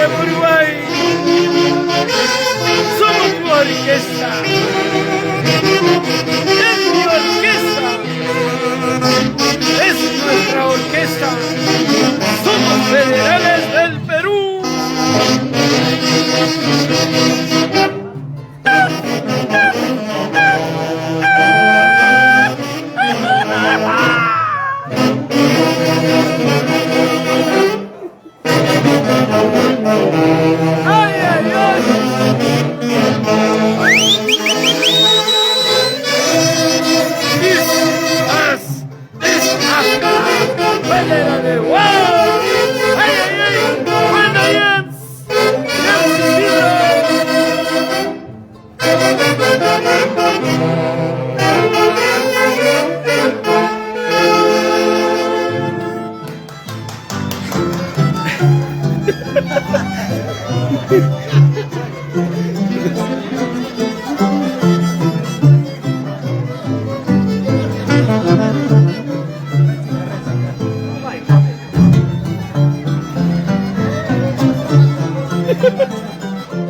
de Uruguay. Somos tu orquesta. Es mi orquesta. Es nuestra orquesta. Somos federales del Perú. ¡Ay, ay, ay! ¡Es acá! ¡Bandera de wow! ¡Ay, ay, ay! ¡Bueno, Jens! ¡Jens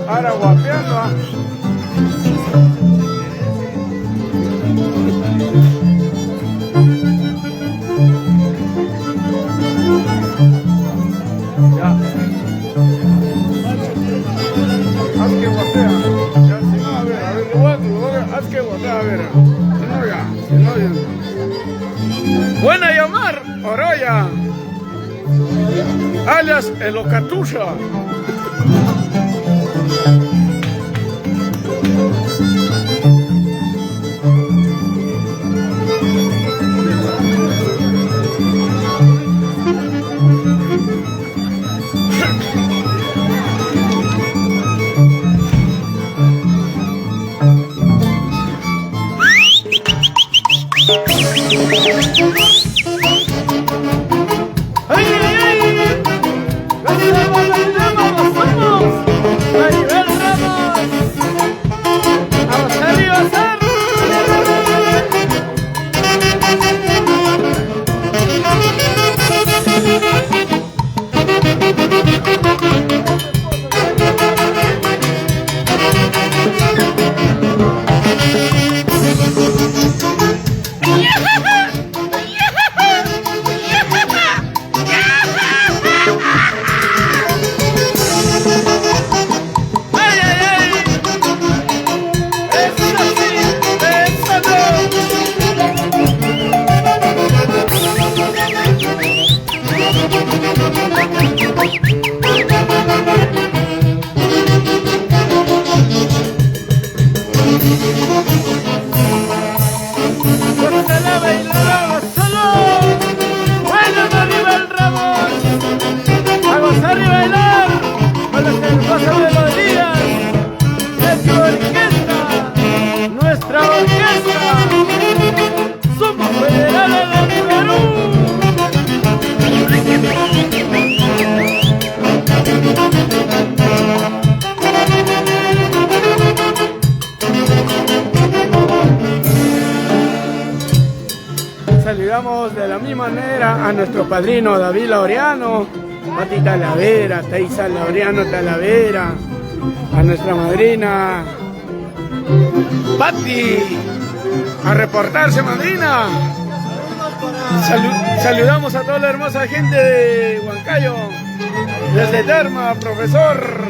ahora guapeando. Ya. Haz que guapea. Ya, si no, a ver, haz que guapea, a ver. Si no, ya. Buena llamar, Oroya. Alias el Ocatusha. ¡Ay, ay, ay! ¡Vamos, vamos! ¡Maribel Ramos! ¡Vamos arriba, Sar! Saludamos de la misma manera a nuestro padrino David Laureano, Pati Talavera, Teisa Laureano Talavera, a nuestra madrina Pati, a reportarse, madrina. Saludamos a toda la hermosa gente de Huancayo, desde Terma, profesor.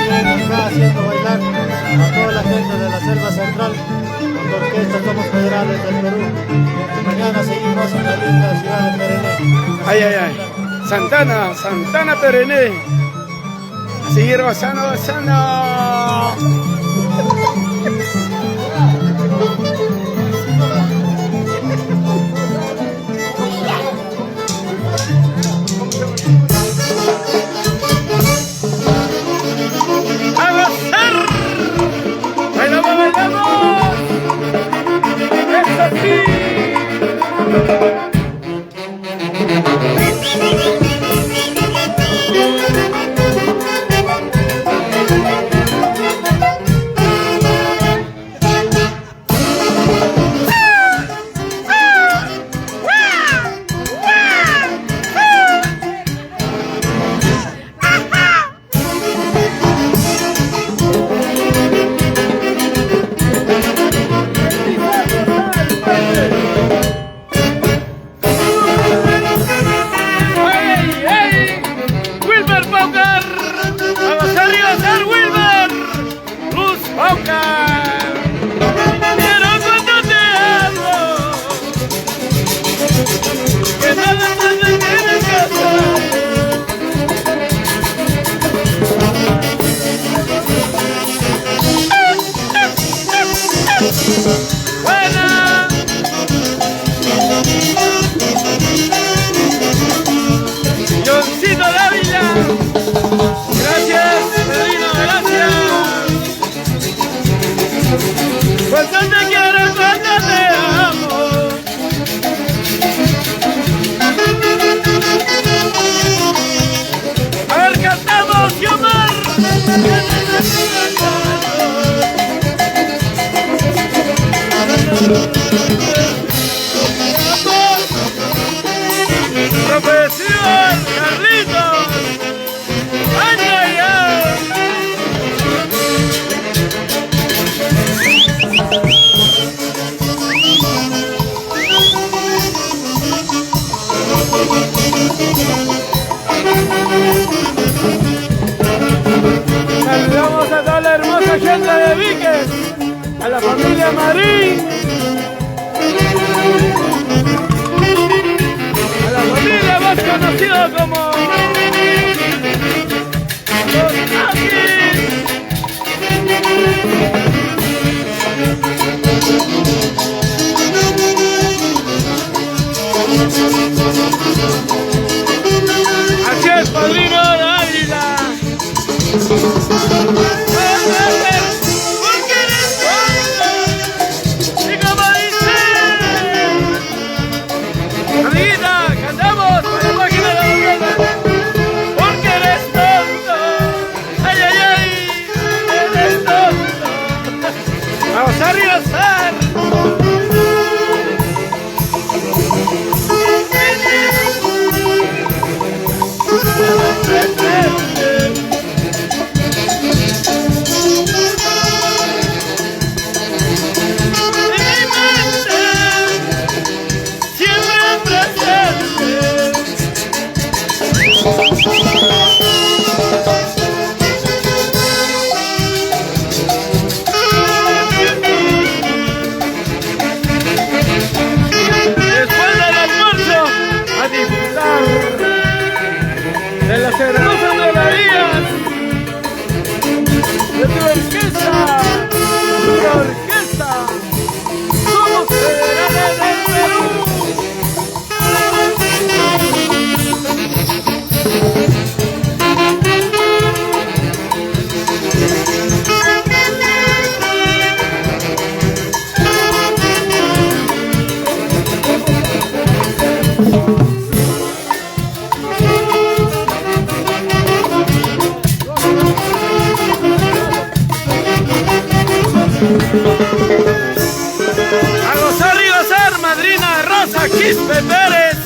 Está haciendo bailar a toda la gente de la selva central con la orquesta Somos Federales del Perú. Y mañana seguimos en la linda ciudad de Perené. Ay, ay, ay. Santana Perené. A seguir gozando. Aaroncito Dávila. Gracias, padrino, gracias. Cuánto te quiero, cuánto te amo. A ver, cantamos, Yomar. Profesor Carlitos. Ay, ay, ay. Saludamos a toda la hermosa gente de Víquez, a la familia Marín, a la familia más conocida como los Takis. Así es, padrino Dávila. Porque eres tonto. Y como dice, amiguita, cantamos para la página de la novela. Porque eres tonto. Ay, ay, ay, eres tonto. Vamos a regresar. De las hermosas melodías de tu orquesta, somos federales del Perú. A gozar, madrina Rosa Quispe Pérez.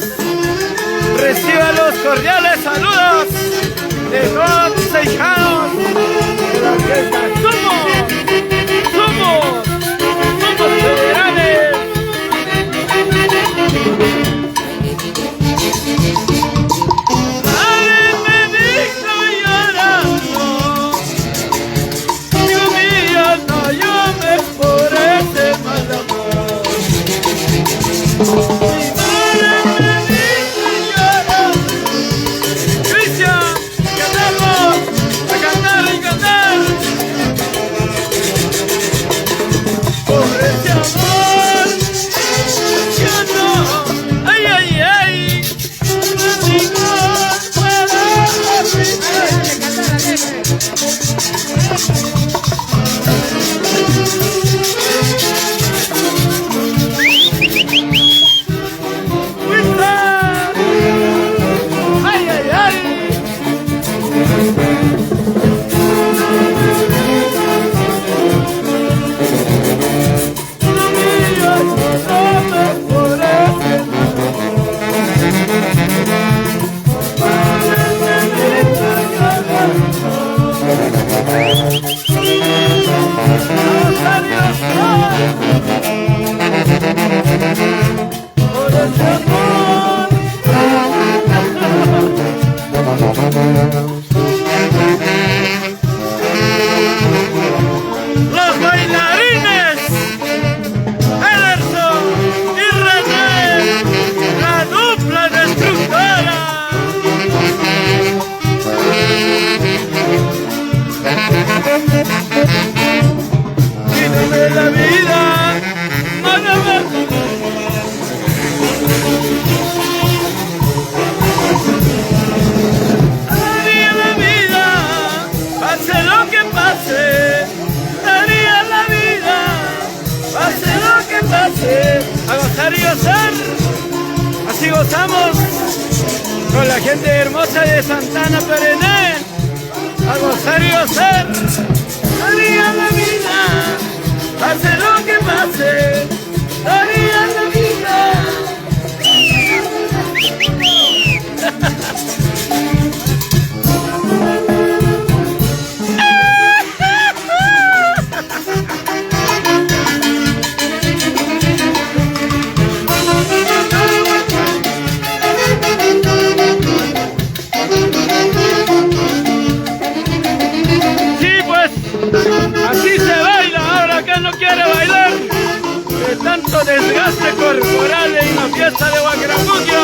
Reciba los cordiales saludos de todos tus hijados de la orquesta. Somos federales. Nadie me dijo llorando, digo mía, no llores por ese mal amor. Mi madre me dijo llorando. Cristian, cantamos, a cantar y cantar. Por ese amor, yo no, ay, ay, ay, no digo para ay, ay, ay. No miras, no me por ese por ese amor. Los bailarines Ederson y René, la dupla destructora. Quítame la vida, mándame. gozamos con la gente hermosa de Santana Perené. A gozar y gozar. Daría la vida, pase lo que pase. Daría la vida. Así se baila, ahora que no quiere bailar, de tanto desgaste corporal en la fiesta de Huacramuquio.